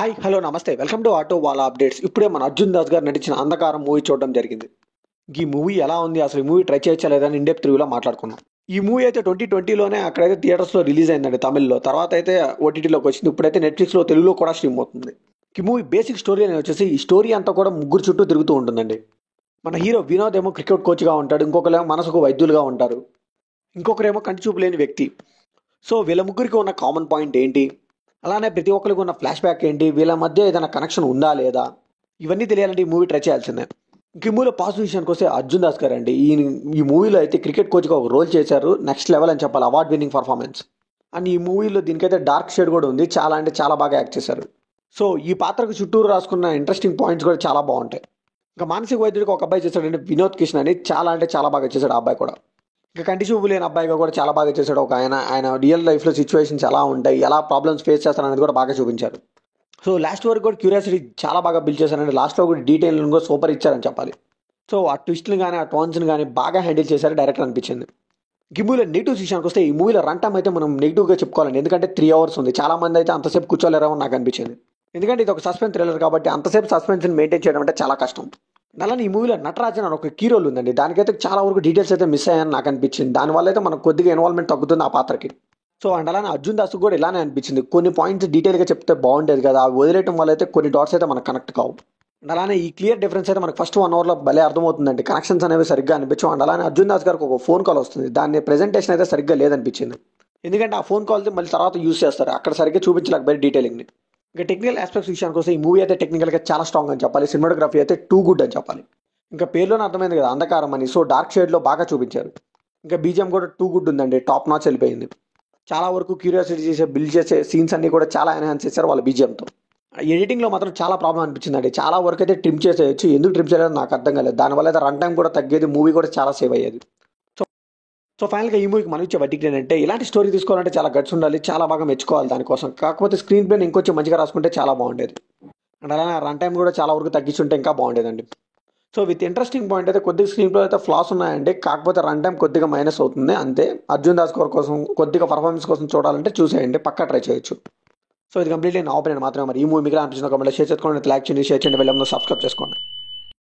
Hi hello నమస్తే welcome to auto వాళ్ళ updates. ఇప్పుడే మన అర్జున్ దాస్ గారు నటించిన అంధకారం మూవీ చూడడం జరిగింది. ఈ మూవీ ఎలా ఉంది, అసలు ఈ మూవీ ట్రై చేయొచ్చా లేదని ఇండెప్త్ రివ్యూలో మాట్లాడుకున్నాం. ఈ మూవీ అయితే 2020లోనే అక్కడైతే థియేటర్స్లో రిలీజ్ అయిందండి తమిళ్లో. తర్వాత అయితే ఓటీటీలోకి వచ్చింది. ఇప్పుడైతే నెట్ఫ్లిక్స్లో తెలుగులో కూడా స్ట్రీమ్ అవుతుంది. ఈ మూవీ బేసిక్ స్టోరీ అనేది వచ్చేసి ఈ స్టోరీ అంతా కూడా ముగ్గురు చుట్టూ తిరుగుతూ ఉంటుందండి. మన హీరో వినోద్ ఏమో క్రికెట్ కోచ్గా ఉంటాడు, ఇంకొకరేమో మనసుకు వైద్యులుగా ఉంటారు, ఇంకొకరేమో కంటి చూపు లేని వ్యక్తి. సో వీళ్ళ ముగ్గురికి ఉన్న కామన్ పాయింట్ ఏంటి, అలానే ప్రతి ఒక్కరికి ఉన్న ఫ్లాష్ బ్యాక్ ఏంటి, వీళ్ళ మధ్య ఏదైనా కనెక్షన్ ఉందా లేదా, ఇవన్నీ తెలియాలంటే ఈ మూవీ ట్రై చేయాల్సిందే. ఇంక ఈ మూవీలో పాజిటివ్ విషయానికి వస్తే అర్జున్ దాస్ గారు అండి. ఈ మూవీలో అయితే క్రికెట్ కోచ్గా ఒక రోల్ చేశారు. నెక్స్ట్ లెవెల్ అని చెప్పాలి, అవార్డ్ విన్నింగ్ పర్ఫార్మెన్స్. అండ్ ఈ మూవీలో దీనికైతే డార్క్ షేడ్ కూడా ఉంది. చాలా అంటే చాలా బాగా యాక్ట్ చేశారు. సో ఈ పాత్రకు చుట్టూరు రాసుకున్న ఇంట్రెస్టింగ్ పాయింట్స్ కూడా చాలా బాగుంటాయి. ఇంకా మానసిక వైద్యుడికి ఒక అబ్బాయి చేశాడంటే వినోద్ కిషన్ అని, చాలా అంటే చాలా బాగా చేశాడు ఆ అబ్బాయి కూడా. ఇంకా కంటి చూపు లేని అబ్బాయిగా కూడా చాలా బాగా చేశాడు. ఒక ఆయన రియల్ లైఫ్లో సిచ్యువేషన్స్ ఎలా ఉంటాయి, ఎలా ప్రాబ్లమ్స్ ఫేస్ చేస్తారు అనేది కూడా బాగా చూపించారు. సో లాస్ట్ వరకు కూడా క్యూరియాసిటీ చాలా బాగా బిల్డ్ చేశారండి. లాస్ట్లో కూడా డీటెయిల్ కూడా సూపర్ ఇచ్చారని చెప్పాలి. సో ఆ ట్విస్ట్ని కానీ ఆ టోన్స్ని కానీ బాగా హ్యాండిల్ చేశారు డైరెక్టర్ అనిపించింది. ఈ మూవీలో నెగిటివ్ విషయానికి వస్తే ఈ మూవీలో రన్ టైం అయితే మనం నెగిటివ్గా చెప్పుకోవాలండి. ఎందుకంటే 3 hours ఉంది. చాలా మంది అయితే అంతసేపు కూర్చోలేరేమో నాకు అనిపించింది. ఎందుకంటే ఇది ఒక సస్పెన్స్ థ్రిల్లర్ కాబట్టి అంతసేపు సస్పెన్స్ని మెయింటైన్ చేయడం అంటే చాలా కష్టం. అలానే ఈ మూవీలో నటరాజన్ అని ఒక కీ రోల్ ఉందండి. దానికైతే చాలా వరకు డీటెయిల్స్ అయితే మిస్ అయ్యాయని నాకు అనిపించింది. దానివల్ల అయితే మనకు కొద్దిగా ఇన్వాల్వ్మెంట్ తగ్గుతుంది ఆ పాత్రకి. సో అండ్ అలానే అర్జున్ దాస్ కూడా ఇలానే అనిపించింది. కొన్ని పాయింట్స్ డీటెయిల్గా చెప్తే బాగుండేది కదా, అవి వదిలేయడం వల్ల అయితే కొన్ని డాట్స్ అయితే మనకు కనెక్ట్ కావు. అండ్ అలానే ఈ క్లియర్ డిఫరెన్స్ అయితే మనకు ఫస్ట్ 1 hourలో భలే అర్థమవుతుందండి. కనెక్షన్స్ అనేవి సరిగ్గా అనిపించవు. అండ్ అలానే అర్జున్ దాస్ గారికి ఒక ఫోన్ కాల్ వస్తుంది. దాని ప్రెజెంటేషన్ అయితే సరిగ్గా లేదనిపించింది. ఎందుకంటే ఆ ఫోన్ కాల్ మళ్ళీ తర్వాత యూస్ చేస్తారు, అక్కడ సరిగ్గా చూపించలేకపోయారు డీటెయిలింగ్ని. ఇంకా టెక్నికల్ ఆస్పెక్ట్స్ విషయానికి వస్తే ఈ మూవీ అయితే టెక్నికల్గా చాలా స్ట్రాంగ్ అని చెప్పాలి. సినిమాటోగ్రఫీ అయితే టూ గుడ్ అని చెప్పాలి. ఇంకా పేరులోనే అర్థమైంది కదా అంధకారం అని. సో డార్క్ షేడ్లో బాగా చూపించారు. ఇంకా బీజిఎం కూడా టూ గుడ్ ఉందండి, టాప్ నాచ్ వెళ్ళిపోయింది. చాలా వరకు క్యూరియాసిటీ చేసే బిల్డ్ చేసే సీన్స్ అన్ని కూడా చాలా ఎన్హాన్స్ చేశారు వాళ్ళ బీజిఎంతో. ఎడిటింగ్లో మాత్రం చాలా ప్రాబ్లం అనిపించిందండి. చాలా వరకు అయితే ట్రిమ్ చేసేయచ్చు, ఎందుకు ట్రిమ్ చేయలేదు నాకు అర్థం కాలేదు. దానివల్ల అయితే రన్ టైం కూడా తగ్గేది, మూవీ కూడా చాలా సేవ్ అయ్యేది. సో సో ఫైనల్గా ఈ మూవీకి మనం ఇచ్చే వర్డిక్ట్ ఏంటంటే, ఇలాంటి స్టోరీ తీసుకోవాలంటే చాలా గట్స్ ఉండాలి, చాలా బాగా మెచ్చుకోవాలి దానికోసం. కాకపోతే స్క్రీన్ ప్లేని ఇంకొంచెం మంచిగా రాసుకుంటే చాలా బాగుండేది. అండ్ అలానే రన్ టైం కూడా చాలా వరకు తగ్గించుంటే ఇంకా బాగుండేదండి. సో విత్ ఇంట్రెస్టింగ్ పాయింట్ అయితే కొద్దిగా స్క్రీన్ ప్లే అయితే ఫ్లాస్ ఉన్నాయండి. కాకపోతే రన్ టైం కొద్దిగా మైనస్ అవుతుంది అంతే. అర్జున్ దాస్ గారి కోసం కొద్దిగా పర్ఫార్మెన్స్ కోసం చూడాలంటే చూసేయండి, పక్కా ట్రై చేయొచ్చు. సో ఇది కంప్లీట్లీ నా ఒపీనియన్ మాత్రమే. మరి ఈ మూవీ మీకు అనిపించిన కామెంట్లో షేర్ చేసుకోండి, లైక్ చేయండి, షేర్ చేయండి, వెళ్ళి సబ్స్క్రైబ్ చేసుకోండి.